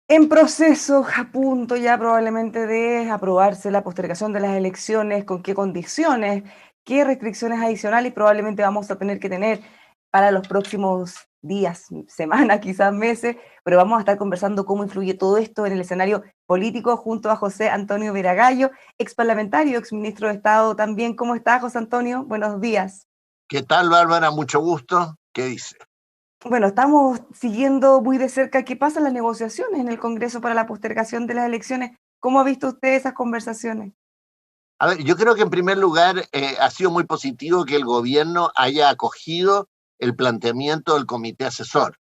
En proceso, a punto ya probablemente de aprobarse la postergación de las elecciones, con qué condiciones, qué restricciones adicionales probablemente vamos a tener que tener para los próximos días, semanas, quizás meses, pero vamos a estar conversando cómo influye todo esto en el escenario político junto a José Antonio Viragallo, ex parlamentario, ex ministro de Estado también. ¿Cómo está, José Antonio? Buenos días. ¿Qué tal, Bárbara? Mucho gusto. ¿Qué dice? Bueno, estamos siguiendo muy de cerca qué pasa en las negociaciones en el Congreso para la postergación de las elecciones. ¿Cómo ha visto usted esas conversaciones? A ver, yo creo que en primer lugar ha sido muy positivo que el gobierno haya acogido el planteamiento del comité asesor,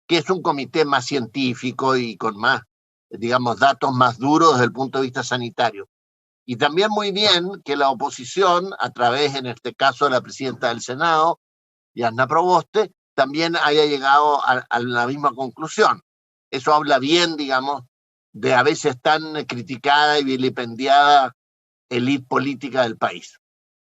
que es un comité más científico y con más, digamos, datos más duros desde el punto de vista sanitario. Y también muy bien que la oposición, a través, en este caso, de la presidenta del Senado, Yasna Proboste, también haya llegado a la misma conclusión. Eso habla bien, digamos, de a veces tan criticada y vilipendiada élite política del país.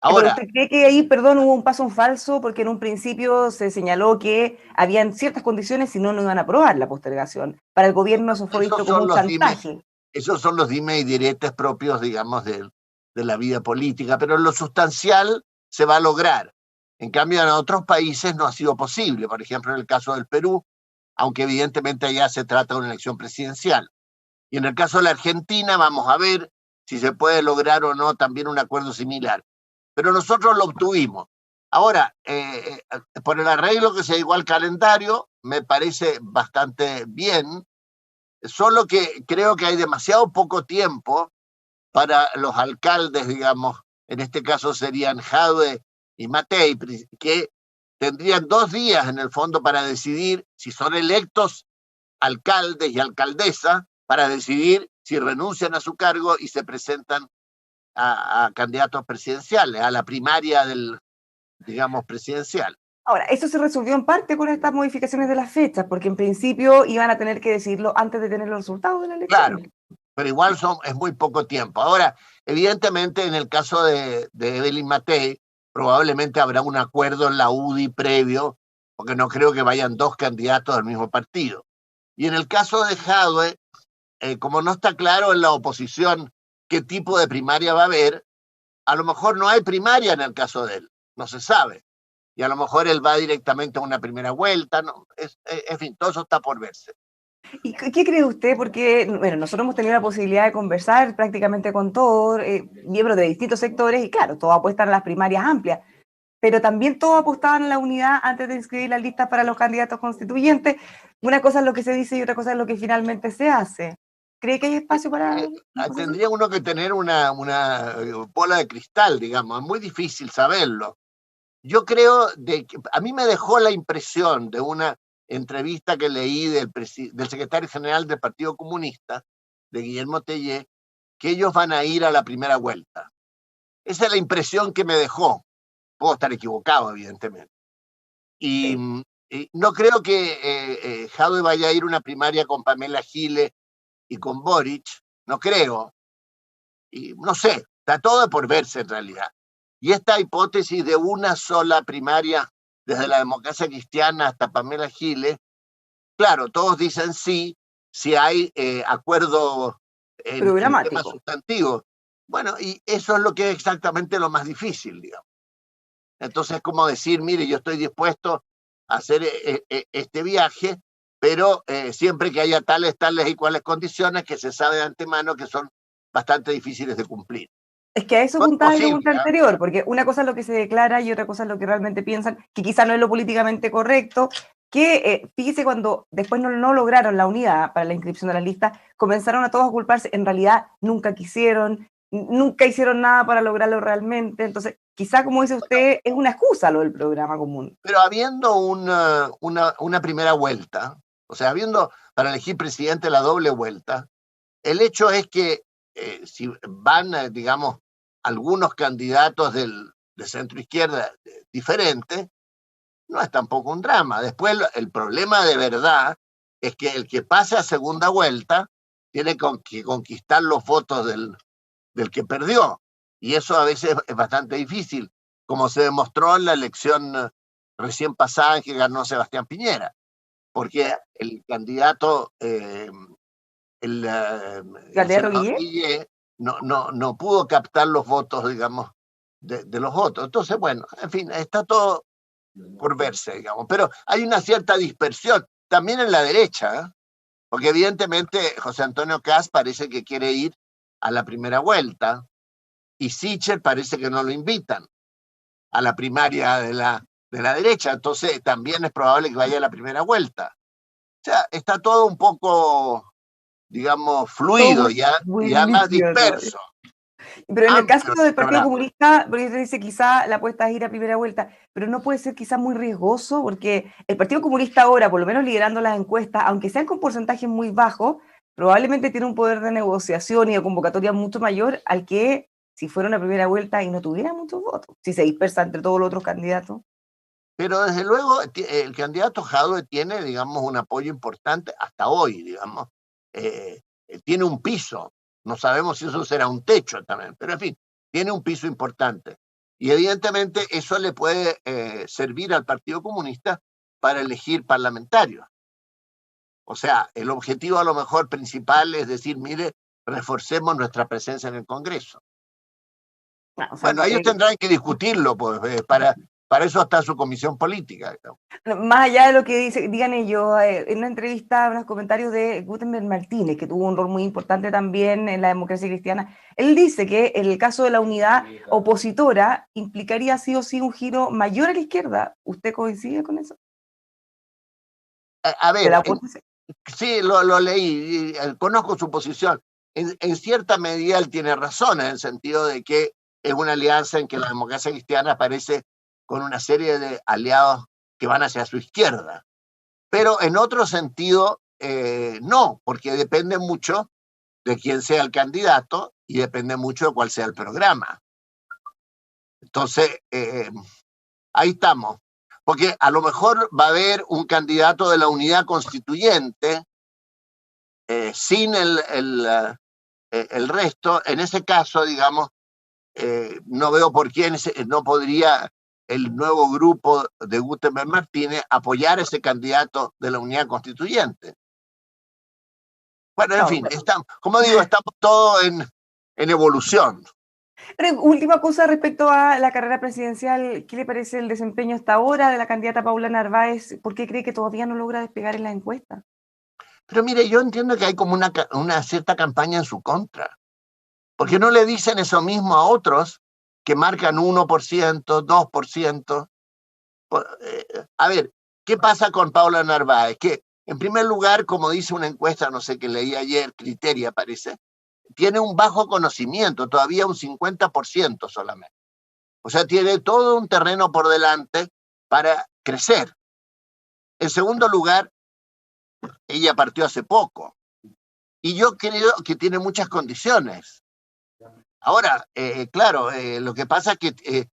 Pero Ahora, ¿usted cree que ahí, perdón, hubo un paso en falso? Porque en un principio se señaló que habían ciertas condiciones y no iban a aprobar la postergación. Para el gobierno eso fue visto esos como son un los dimes, chantaje. esos son los dimes y diretes propios, digamos, de la vida política, pero en lo sustancial se va a lograr. En cambio, en otros países no ha sido posible. Por ejemplo, en el caso del Perú, aunque evidentemente allá se trata de una elección presidencial. Y en el caso de la Argentina, vamos a ver si se puede lograr o no también un acuerdo similar. Pero nosotros lo obtuvimos. Ahora, por el arreglo que se llegó al calendario, me parece bastante bien, solo que creo que hay demasiado poco tiempo para los alcaldes, digamos, en este caso serían Jadwe y Matei, que tendrían 2 días en el fondo para decidir si son electos alcaldes y alcaldesa, para decidir si renuncian a su cargo y se presentan a candidatos presidenciales, a la primaria del, digamos, presidencial. Ahora, eso se resolvió en parte con estas modificaciones de las fechas, porque en principio iban a tener que decirlo antes de tener los resultados de la Claro, elección. pero igual es muy poco tiempo. Ahora, evidentemente, en el caso de Evelyn Matei, probablemente habrá un acuerdo en la UDI previo, porque no creo que vayan 2 candidatos del mismo partido. Y en el caso de Jadwe, como no está claro en la oposición qué tipo de primaria va a haber, a lo mejor no hay primaria en el caso de él, no se sabe. Y a lo mejor él va directamente a una primera vuelta, ¿no? En fin, todo eso está por verse. ¿Y qué cree usted? Porque, bueno, nosotros hemos tenido la posibilidad de conversar prácticamente con todos, miembros de distintos sectores, y claro, todos apuestan a las primarias amplias, pero también todos apostaban a la unidad antes de inscribir las listas para los candidatos constituyentes. Una cosa es lo que se dice y otra cosa es lo que finalmente se hace. ¿Cree que hay espacio para negociación? Tendría uno que tener una bola de cristal, digamos, es muy difícil saberlo. Yo creo de que a mí me dejó la impresión de una entrevista que leí del secretario general del Partido Comunista, de Guillermo Tellé, que ellos van a ir a la primera vuelta. Esa es la impresión que me dejó. Puedo estar equivocado, evidentemente. Y, Sí. y no creo que Jadwe vaya a ir a una primaria con Pamela Giles y con Boric, no creo. Y no sé, está todo por verse en realidad. Y esta hipótesis de una sola primaria, desde la democracia cristiana hasta Pamela Giles, claro, todos dicen sí, si hay acuerdo en temas Programático. sustantivos. Bueno, y eso es lo que es exactamente lo más difícil, digamos. Entonces, como decir, mire, yo estoy dispuesto a hacer este viaje, pero siempre que haya tales y cuales condiciones que se sabe de antemano que son bastante difíciles de cumplir. Es que a eso No es apuntaba mi posible, pregunta ¿eh? anterior, porque una cosa es lo que se declara y otra cosa es lo que realmente piensan, que quizá no es lo políticamente correcto, que fíjese cuando después no lograron la unidad para la inscripción de la lista, comenzaron a todos a culparse, en realidad nunca quisieron, nunca hicieron nada para lograrlo realmente, entonces quizá como dice usted, es una excusa lo del programa común. Pero habiendo una primera vuelta, o sea, habiendo para elegir presidente la doble vuelta, el hecho es que si van, digamos, algunos candidatos de centro izquierda diferentes, no es tampoco un drama. Después el problema de verdad es que el que pase a segunda vuelta tiene que conquistar los votos del que perdió. Y eso a veces es bastante difícil. como se demostró en la elección recién pasada en que ganó Sebastián Piñera, porque el candidato, el ¿Candidato senador Guille? Guille, no pudo captar los votos, digamos, de los votos. Entonces, bueno, en fin, está todo por verse, digamos, pero hay una cierta dispersión también en la derecha, ¿eh? Porque evidentemente José Antonio Kast parece que quiere ir a la primera vuelta y Sichel parece que no lo invitan a la primaria de la derecha, entonces también es probable que vaya a la primera vuelta. O sea, está todo un poco, digamos, Todo fluido, muy, ya muy más líquido todavía. disperso, Pero en el caso amplio el del Partido panorama. Comunista, porque usted dice quizá la apuesta es ir a primera vuelta, pero no puede ser quizá muy riesgoso, porque el Partido Comunista ahora, por lo menos liderando las encuestas, aunque sean con porcentajes muy bajos, probablemente tiene un poder de negociación y de convocatoria mucho mayor al que si fuera una primera vuelta y no tuviera muchos votos, si se dispersa entre todos los otros candidatos. Pero desde luego el candidato Jadwe tiene, digamos, un apoyo importante hasta hoy, digamos. Tiene un piso, no sabemos si eso será un techo también, pero en fin, tiene un piso importante. Y evidentemente eso le puede servir al Partido Comunista para elegir parlamentarios. O sea, el objetivo a lo mejor principal es decir, mire, reforcemos nuestra presencia en el Congreso. No, o sea, Bueno, ellos tendrán que discutirlo, pues, para eso está su comisión política, digamos. más allá de lo que digan ellos, en una entrevista, unos comentarios de Gutenberg Martínez, que tuvo un rol muy importante también en la democracia cristiana, él dice que en el caso de la unidad opositora implicaría sí o sí un giro mayor a la izquierda. ¿Usted coincide con eso? A De ver, la oposición. sí, lo leí, conozco su posición. En cierta medida él tiene razón, en el sentido de que es una alianza en que la democracia cristiana aparece con una serie de aliados que van hacia su izquierda. Pero en otro sentido, no, porque depende mucho de quién sea el candidato y depende mucho de cuál sea el programa. Entonces, ahí estamos. Porque a lo mejor va a haber un candidato de la unidad constituyente sin el resto. En ese caso, digamos, no veo por qué no podría el nuevo grupo de Gutenberg Martínez apoyar a ese candidato de la unidad constituyente. Bueno, en No, fin, como digo, estamos todos en evolución. pero última cosa respecto a la carrera presidencial, ¿qué le parece el desempeño hasta ahora de la candidata Paula Narváez? ¿Por qué cree que todavía no logra despegar en la encuesta? Pero mire, yo entiendo que hay como una cierta campaña en su contra. ¿Por qué no le dicen eso mismo a otros que marcan 1%, 2%? A ver, ¿qué pasa con Paula Narváez? Que, en primer lugar, como dice una encuesta, no sé, que leí ayer, Criteria parece, tiene un bajo conocimiento, todavía un 50% solamente. O sea, tiene todo un terreno por delante para crecer. En segundo lugar, ella partió hace poco. Y yo creo que tiene muchas condiciones. Ahora, claro, lo que pasa es que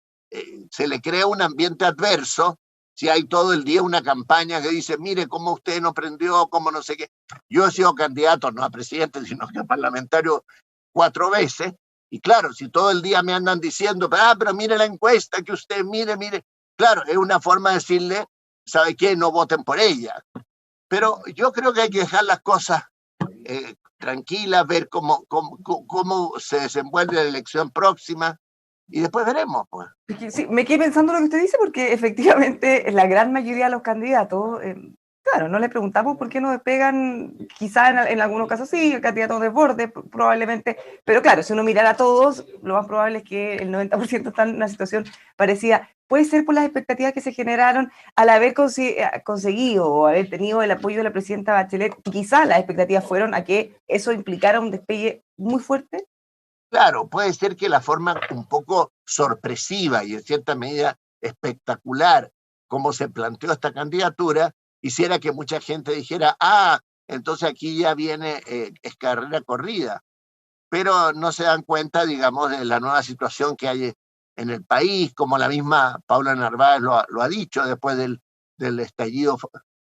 se le crea un ambiente adverso si hay todo el día una campaña que dice, mire cómo usted no prendió, cómo no sé qué. Yo he sido candidato, no a presidente, sino que a parlamentario 4 veces, y claro, si todo el día me andan diciendo, pero mire la encuesta que usted, mire, claro, es una forma de decirle, ¿sabe qué? No voten por ella. Pero yo creo que hay que dejar las cosas tranquilas, ver cómo se desenvuelve la elección próxima y después veremos, pues. Sí, me quedé pensando lo que usted dice porque efectivamente la gran mayoría de los candidatos, claro, no le preguntamos por qué no despegan, quizá en algunos casos sí, el candidato desborde probablemente, pero claro, si uno mirara a todos, lo más probable es que el 90% están en una situación parecida. Puede ser por las expectativas que se generaron al haber conseguido o haber tenido el apoyo de la presidenta Bachelet, y quizá las expectativas fueron a que eso implicara un despegue muy fuerte. Claro, puede ser que la forma un poco sorpresiva y en cierta medida espectacular como se planteó esta candidatura hiciera que mucha gente dijera, entonces aquí ya viene es carrera corrida, pero no se dan cuenta, digamos, de la nueva situación que hay en el país, como la misma Paula Narváez lo ha dicho después del estallido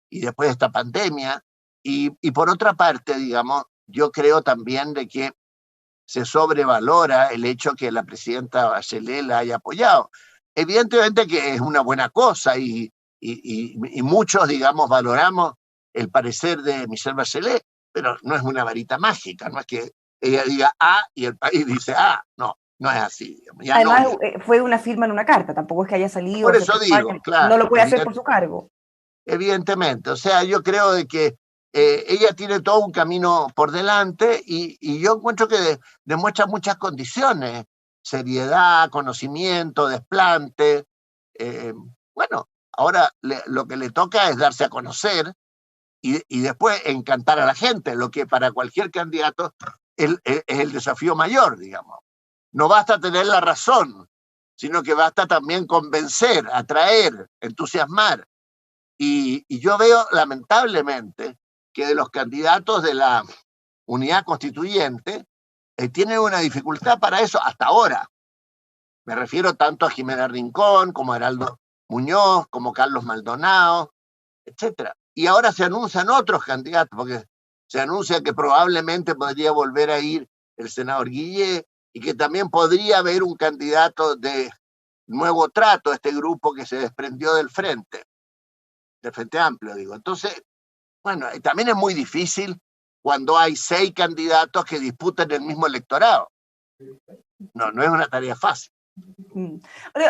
y después de esta pandemia. Y por otra parte, digamos, yo creo también de que se sobrevalora el hecho que la presidenta Bachelet la haya apoyado. Evidentemente que es una buena cosa y muchos, digamos, valoramos el parecer de Michelle Bachelet, pero no es una varita mágica, no es que ella diga A y el país dice A, no, no es así. Digamos. Ya Además, no, fue una firma en una carta, tampoco es que haya salido a por hacer eso digo, campaña, no lo claro, puede hacer por su cargo. evidentemente. O sea, yo creo de que ella tiene todo un camino por delante y yo encuentro que demuestra muchas condiciones, seriedad, conocimiento, desplante. eh, bueno, ahora lo que le toca es darse a conocer y después encantar a la gente, lo que para cualquier candidato es el desafío mayor, digamos. No basta tener la razón, sino que basta también convencer, atraer, entusiasmar. Y yo veo, lamentablemente, que de los candidatos de la unidad constituyente tienen una dificultad para eso hasta ahora. Me refiero tanto a Jimena Rincón, como a Heraldo Muñoz, como Carlos Maldonado, etcétera. Y ahora se anuncian otros candidatos, porque se anuncia que probablemente podría volver a ir el senador Guillé y que también podría haber un candidato de Nuevo Trato, este grupo que se desprendió del Frente Amplio, digo. Entonces, bueno, también es muy difícil cuando hay 6 candidatos que disputan el mismo electorado. No, no es una tarea fácil.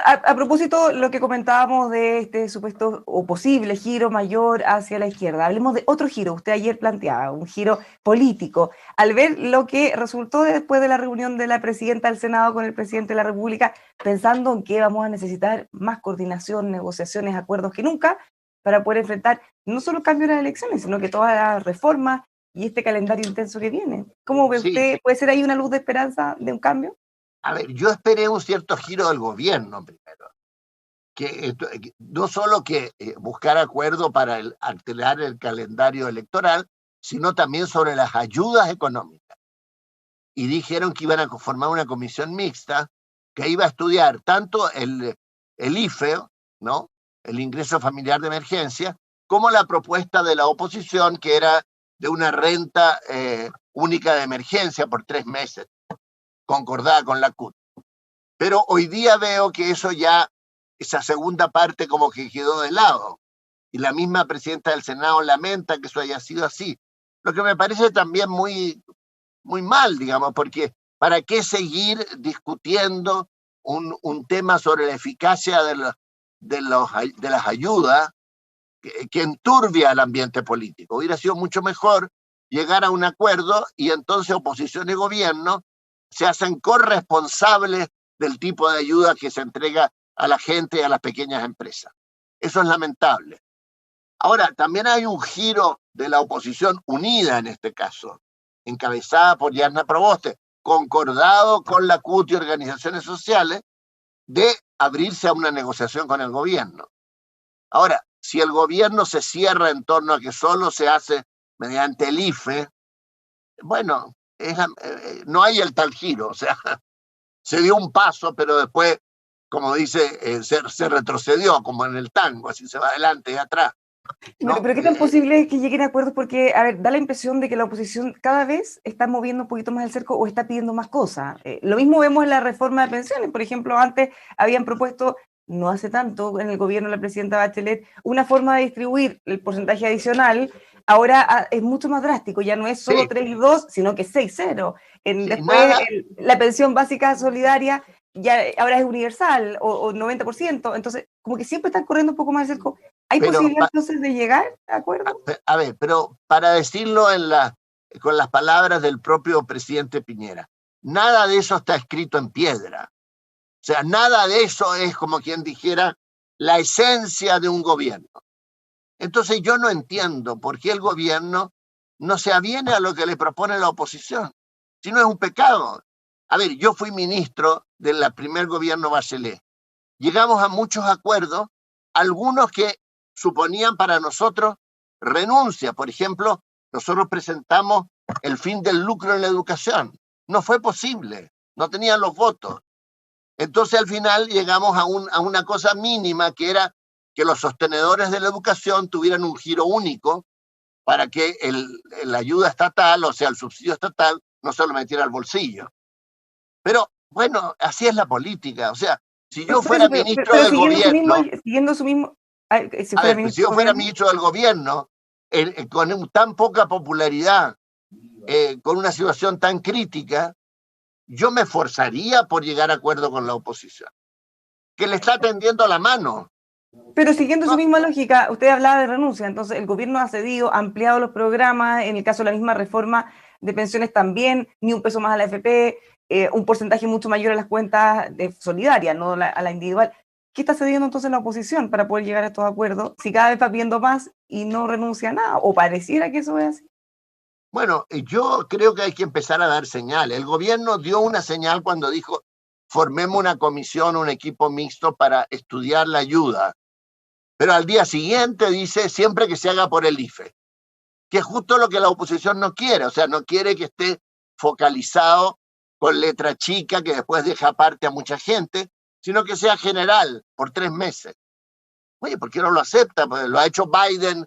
A propósito, lo que comentábamos de este supuesto o posible giro mayor hacia la izquierda, hablemos de otro giro. Usted ayer planteaba un giro político. Al ver lo que resultó después de la reunión de la presidenta del Senado con el presidente de la República, pensando en que vamos a necesitar más coordinación, negociaciones, acuerdos que nunca, para poder enfrentar no solo el cambio de las elecciones, sino que todas las reformas y este calendario intenso que viene. ¿Cómo ve Sí, usted? ¿Puede ser ahí una luz de esperanza de un cambio? a ver, yo esperé un cierto giro del gobierno primero, que no solo que buscar acuerdo para alterar el calendario electoral, sino también sobre las ayudas económicas. Y dijeron que iban a formar una comisión mixta que iba a estudiar tanto el IFE, ¿no? El ingreso familiar de emergencia, como la propuesta de la oposición, que era de una renta única de emergencia por 3 meses, concordada con la CUT. Pero hoy día veo que eso ya, esa segunda parte como que quedó de lado. Y la misma presidenta del Senado lamenta que eso haya sido así. Lo que me parece también muy, muy mal, digamos, porque ¿para qué seguir discutiendo un tema sobre la eficacia de las ayudas que enturbia el ambiente político? Hubiera sido mucho mejor llegar a un acuerdo y entonces oposición y gobierno se hacen corresponsables del tipo de ayuda que se entrega a la gente y a las pequeñas empresas. Eso es lamentable. Ahora, también hay un giro de la oposición unida en este caso, encabezada por Yarna Proboste, concordado con la CUT y organizaciones sociales, de abrirse a una negociación con el gobierno. Ahora, si el gobierno se cierra en torno a que solo se hace mediante el IFE, bueno, no hay el tal giro, o sea, se dio un paso, pero después, como dice, se retrocedió, como en el tango, así se va adelante y atrás. ¿No? Pero ¿qué tan posible es que lleguen a acuerdos? Porque, a ver, da la impresión de que la oposición cada vez está moviendo un poquito más el cerco o está pidiendo más cosas. Lo mismo vemos en la reforma de pensiones. Por ejemplo, antes habían propuesto, no hace tanto, en el gobierno de la presidenta Bachelet, una forma de distribuir el porcentaje adicional. Ahora es mucho más drástico, ya no es solo Sí, 3 y 2, sino que 6-0. sí, Después, nada, la pensión básica solidaria ya ahora es universal o 90%. Entonces, como que siempre están corriendo un poco más el cerco. ¿Hay pero posibilidad entonces de llegar a acuerdo? a ver, pero para decirlo con las palabras del propio presidente Piñera, nada de eso está escrito en piedra. O sea, nada de eso es como quien dijera la esencia de un gobierno. Entonces yo no entiendo por qué el gobierno no se aviene a lo que le propone la oposición. Si no es un pecado. A ver, yo fui ministro del primer gobierno Bachelet. Llegamos a muchos acuerdos, algunos que suponían para nosotros renuncia. Por ejemplo, nosotros presentamos el fin del lucro en la educación. No fue posible, no tenían los votos. Entonces al final llegamos a una cosa mínima que era que los sostenedores de la educación tuvieran un giro único para que la ayuda estatal, o sea, el subsidio estatal, no se lo metiera al bolsillo. Pero bueno, así es la política. O sea, Si yo fuera ministro del gobierno, siguiendo su mismo, si a fuera ver, si ministro yo del fuera gobierno, ministro del gobierno, con tan poca popularidad, con una situación tan crítica, yo me esforzaría por llegar a acuerdo con la oposición, que le está tendiendo la mano. pero siguiendo su No, misma lógica, usted hablaba de renuncia, entonces el gobierno ha cedido, ha ampliado los programas, en el caso de la misma reforma de pensiones también, ni un peso más a la AFP, un porcentaje mucho mayor a las cuentas solidarias, no a la individual. ¿Qué está cediendo entonces la oposición para poder llegar a estos acuerdos si cada vez va viendo más y no renuncia a nada? O pareciera que eso es así. bueno, yo creo que hay que empezar a dar señales. El gobierno dio una señal cuando dijo, formemos una comisión, un equipo mixto para estudiar la ayuda. Pero al día siguiente dice, siempre que se haga por el IFE, que es justo lo que la oposición no quiere. O sea, no quiere que esté focalizado con letra chica que después deja aparte a mucha gente, sino que sea general por 3 meses. Oye, ¿por qué no lo acepta? Pues lo ha hecho Biden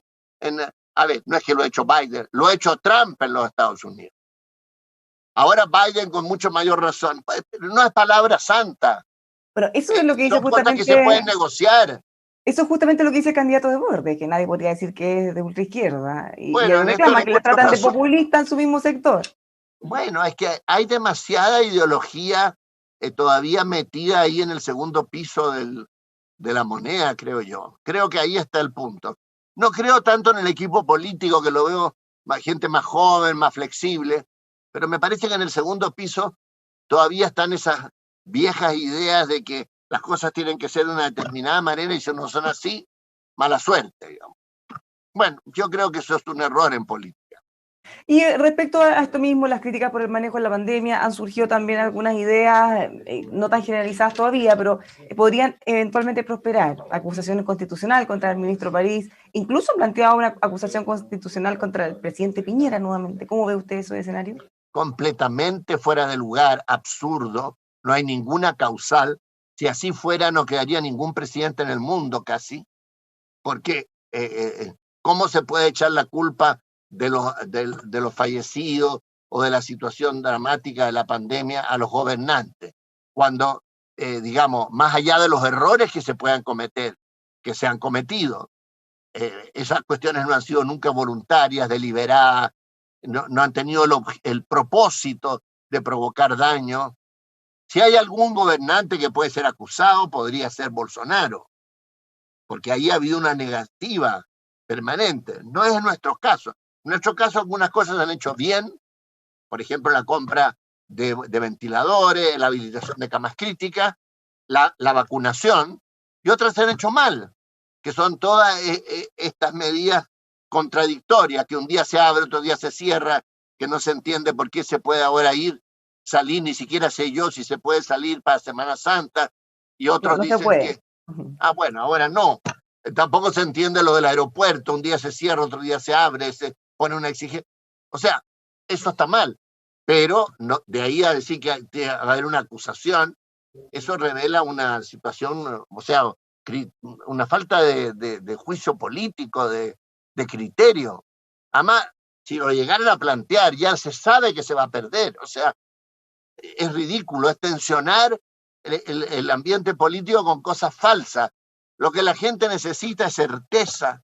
a ver, no es que lo ha hecho Biden, lo ha hecho Trump en los Estados Unidos. Ahora Biden con mucho mayor razón. Pues, no es palabra santa. Pero eso es lo que dice Son cosas que se pueden negociar. eso es justamente lo que dice el candidato de Borde, que nadie podría decir que es de ultraizquierda. Y Bueno, él en esto le reclama que le encuentro tratan de razón. populista en su mismo sector. Bueno, es que hay demasiada ideología todavía metida ahí en el segundo piso de la moneda, creo yo. Creo que ahí está el punto. No creo tanto en el equipo político, que lo veo gente más joven, más flexible, pero me parece que en el segundo piso todavía están esas viejas ideas de que las cosas tienen que ser de una determinada manera y si no son así, mala suerte, digamos. Bueno, yo creo que eso es un error en política. Y respecto a esto mismo, las críticas por el manejo de la pandemia, han surgido también algunas ideas, no tan generalizadas todavía, pero podrían eventualmente prosperar. Acusaciones constitucionales contra el ministro París, incluso planteado una acusación constitucional contra el presidente Piñera nuevamente. ¿Cómo ve usted ese escenario? Completamente fuera de lugar, absurdo, no hay ninguna causal. Si así fuera, no quedaría ningún presidente en el mundo casi, porque ¿cómo se puede echar la culpa de los fallecidos o de la situación dramática de la pandemia a los gobernantes? Cuando, digamos, más allá de los errores que se puedan cometer, que se han cometido, esas cuestiones no han sido nunca voluntarias, deliberadas, no han tenido el propósito de provocar daño. Si hay algún gobernante que puede ser acusado, podría ser Bolsonaro, porque ahí ha habido una negativa permanente. No es en nuestro caso. En nuestro caso, algunas cosas se han hecho bien, por ejemplo, la compra de ventiladores, la habilitación de camas críticas, la vacunación, y otras se han hecho mal, que son todas estas medidas contradictorias, que un día se abre, otro día se cierra, que no se entiende por qué se puede ahora salir, ni siquiera sé yo si se puede salir para Semana Santa, y otros No se dicen puede. que, bueno, ahora no. Tampoco se entiende lo del aeropuerto, un día se cierra, otro día se abre, se pone una exigencia. O sea, eso está mal, pero no, de ahí a decir que va a haber una acusación, eso revela una situación, o sea, una falta de juicio político, de criterio. Además, si lo llegaran a plantear, ya se sabe que se va a perder. O sea, es ridículo, es tensionar el ambiente político con cosas falsas. Lo que la gente necesita es certeza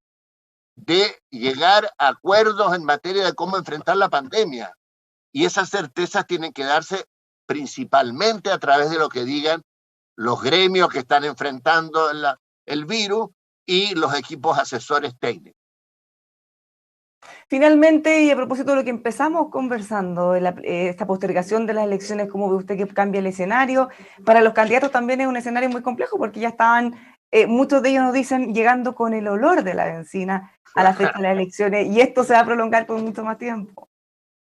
de llegar a acuerdos en materia de cómo enfrentar la pandemia. Y esas certezas tienen que darse principalmente a través de lo que digan los gremios que están enfrentando el virus y los equipos asesores técnicos. Finalmente, y a propósito de lo que empezamos conversando, esta postergación de las elecciones, ¿cómo ve usted que cambia el escenario? Para los candidatos también es un escenario muy complejo porque ya estaban, muchos de ellos nos dicen, llegando con el olor de la benzina a la fecha de las elecciones y esto se va a prolongar por mucho más tiempo.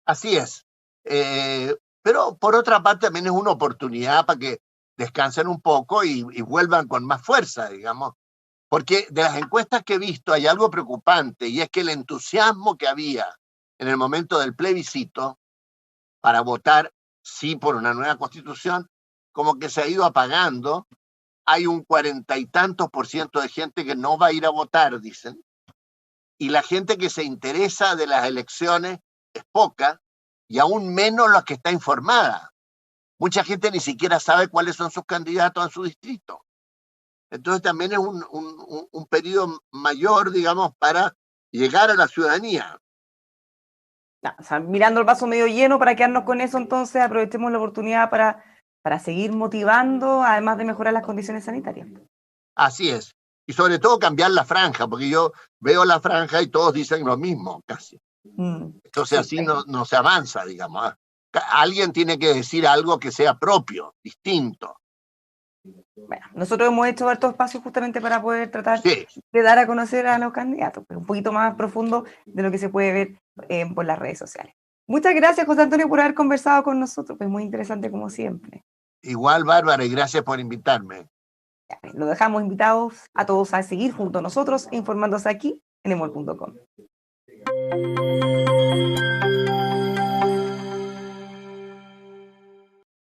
Así es. Pero por otra parte también es una oportunidad para que descansen un poco y vuelvan con más fuerza, digamos. Porque de las encuestas que he visto hay algo preocupante y es que el entusiasmo que había en el momento del plebiscito para votar sí por una nueva constitución, como que se ha ido apagando. Hay un 40 y tantos % de gente que no va a ir a votar, dicen. Y la gente que se interesa de las elecciones es poca y aún menos la que está informada. Mucha gente ni siquiera sabe cuáles son sus candidatos en su distrito. Entonces también es un periodo mayor, digamos, para llegar a la ciudadanía. O sea, mirando el vaso medio lleno para quedarnos con eso, entonces aprovechemos la oportunidad para seguir motivando, además de mejorar las condiciones sanitarias. Así es. Y sobre todo cambiar la franja, porque yo veo la franja y todos dicen lo mismo, casi. Entonces Sí, así no se avanza, digamos. Alguien tiene que decir algo que sea propio, distinto. Bueno, nosotros hemos hecho hartos espacios justamente para poder tratar Sí. de dar a conocer a los candidatos, pero un poquito más profundo de lo que se puede ver por las redes sociales. Muchas gracias, José Antonio, por haber conversado con nosotros, pues muy interesante como siempre. Igual, Bárbara, y gracias por invitarme. Lo dejamos invitados a todos a seguir junto a nosotros informándose aquí en emol.com.